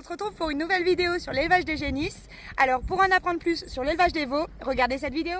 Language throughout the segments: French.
On se retrouve pour une nouvelle vidéo sur l'élevage des génisses. Alors pour en apprendre plus sur l'élevage des veaux, regardez cette vidéo.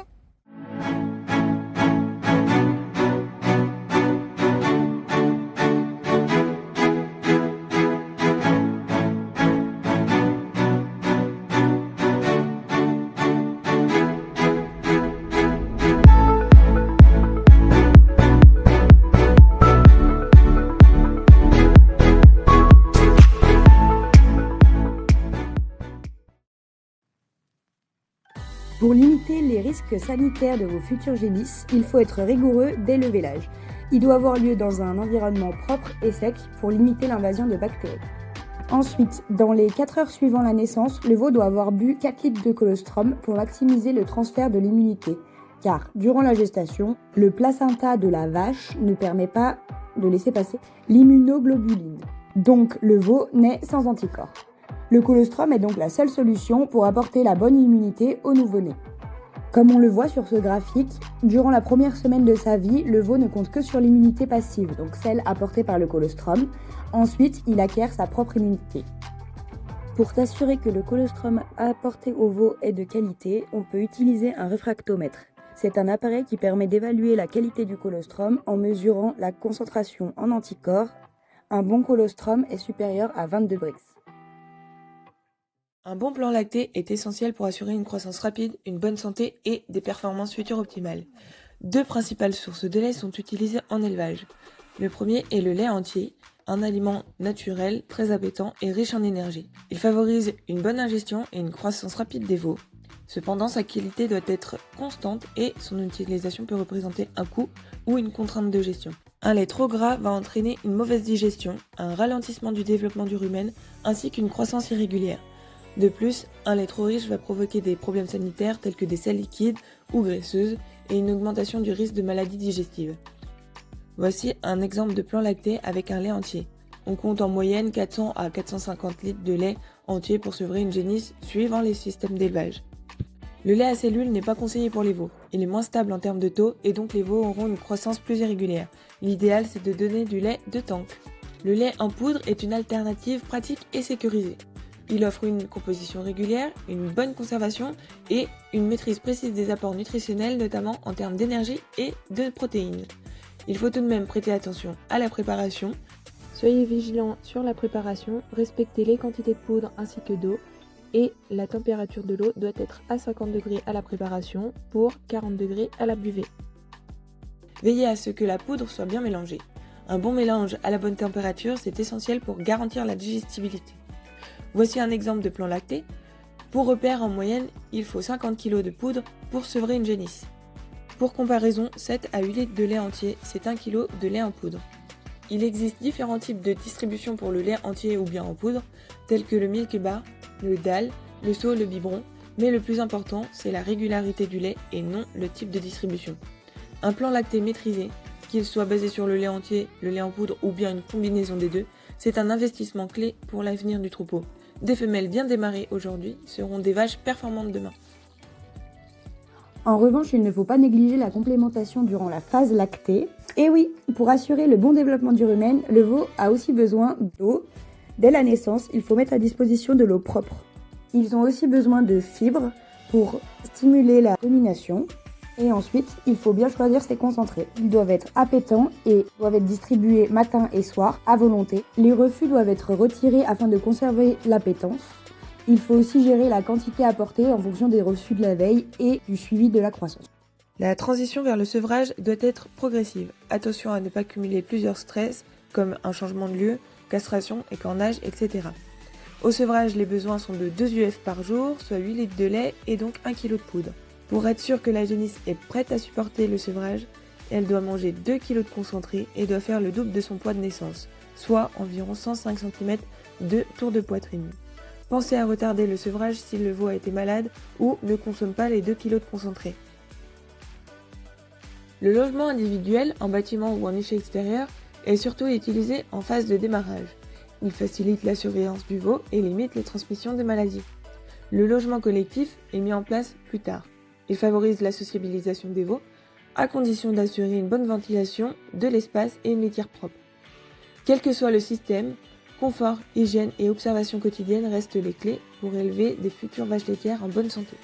Pour limiter les risques sanitaires de vos futurs génisses, il faut être rigoureux dès le vélage. Il doit avoir lieu dans un environnement propre et sec pour limiter l'invasion de bactéries. Ensuite, dans les 4 heures suivant la naissance, le veau doit avoir bu 4 litres de colostrum pour maximiser le transfert de l'immunité. Car, durant la gestation, le placenta de la vache ne permet pas de laisser passer l'immunoglobuline. Donc, le veau naît sans anticorps. Le colostrum est donc la seule solution pour apporter la bonne immunité au nouveau-né. Comme on le voit sur ce graphique, durant la première semaine de sa vie, le veau ne compte que sur l'immunité passive, donc celle apportée par le colostrum. Ensuite, il acquiert sa propre immunité. Pour s'assurer que le colostrum apporté au veau est de qualité, on peut utiliser un réfractomètre. C'est un appareil qui permet d'évaluer la qualité du colostrum en mesurant la concentration en anticorps. Un bon colostrum est supérieur à 22 Brix. Un bon plan lacté est essentiel pour assurer une croissance rapide, une bonne santé et des performances futures optimales. 2 principales sources de lait sont utilisées en élevage. Le premier est le lait entier, un aliment naturel, très appétant et riche en énergie. Il favorise une bonne ingestion et une croissance rapide des veaux. Cependant, sa qualité doit être constante et son utilisation peut représenter un coût ou une contrainte de gestion. Un lait trop gras va entraîner une mauvaise digestion, un ralentissement du développement du rumen ainsi qu'une croissance irrégulière. De plus, un lait trop riche va provoquer des problèmes sanitaires tels que des selles liquides ou graisseuses et une augmentation du risque de maladies digestives. Voici un exemple de plan lacté avec un lait entier. On compte en moyenne 400 à 450 litres de lait entier pour sevrer une génisse suivant les systèmes d'élevage. Le lait à cellules n'est pas conseillé pour les veaux. Il est moins stable en termes de taux et donc les veaux auront une croissance plus irrégulière. L'idéal c'est de donner du lait de tank. Le lait en poudre est une alternative pratique et sécurisée. Il offre une composition régulière, une bonne conservation et une maîtrise précise des apports nutritionnels, notamment en termes d'énergie et de protéines. Il faut tout de même prêter attention à la préparation. Soyez vigilants sur la préparation, respectez les quantités de poudre ainsi que d'eau et la température de l'eau doit être à 50 degrés à la préparation pour 40 degrés à la buvée. Veillez à ce que la poudre soit bien mélangée. Un bon mélange à la bonne température, c'est essentiel pour garantir la digestibilité. Voici un exemple de plan lacté. Pour repère, en moyenne, il faut 50 kg de poudre pour sevrer une génisse. Pour comparaison, 7 à 8 litres de lait entier, c'est 1 kg de lait en poudre. Il existe différents types de distribution pour le lait entier ou bien en poudre, tels que le milk bar, le dalle, le seau, le biberon, mais le plus important, c'est la régularité du lait et non le type de distribution. Un plan lacté maîtrisé, qu'il soit basé sur le lait entier, le lait en poudre ou bien une combinaison des deux, c'est un investissement clé pour l'avenir du troupeau. Des femelles bien démarrées aujourd'hui seront des vaches performantes demain. En revanche, il ne faut pas négliger la complémentation durant la phase lactée. Et oui, pour assurer le bon développement du rumen, le veau a aussi besoin d'eau. Dès la naissance, il faut mettre à disposition de l'eau propre. Ils ont aussi besoin de fibres pour stimuler la domination. Et ensuite, il faut bien choisir ses concentrés. Ils doivent être appétants et doivent être distribués matin et soir à volonté. Les refus doivent être retirés afin de conserver l'appétence. Il faut aussi gérer la quantité apportée en fonction des refus de la veille et du suivi de la croissance. La transition vers le sevrage doit être progressive. Attention à ne pas cumuler plusieurs stress comme un changement de lieu, castration, écornage, etc. Au sevrage, les besoins sont de 2 UF par jour, soit 8 litres de lait et donc 1 kg de poudre. Pour être sûr que la génisse est prête à supporter le sevrage, elle doit manger 2 kg de concentré et doit faire le double de son poids de naissance, soit environ 105 cm de tour de poitrine. Pensez à retarder le sevrage si le veau a été malade ou ne consomme pas les 2 kg de concentré. Le logement individuel, en bâtiment ou en niche extérieure, est surtout utilisé en phase de démarrage. Il facilite la surveillance du veau et limite les transmissions des maladies. Le logement collectif est mis en place plus tard. Il favorise la sociabilisation des veaux, à condition d'assurer une bonne ventilation de l'espace et une litière propre. Quel que soit le système, Confort, hygiène et observation quotidienne restent les clés pour élever des futures vaches laitières en bonne santé.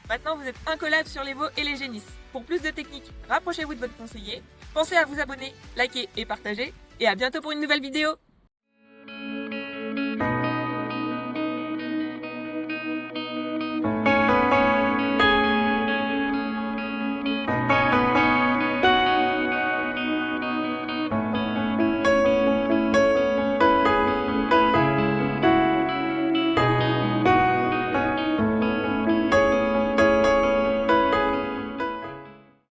Maintenant, vous êtes incollables sur les veaux et les génisses. Pour plus de techniques, rapprochez-vous de votre conseiller. Pensez à vous abonner, liker et partager. Et à bientôt pour une nouvelle vidéo.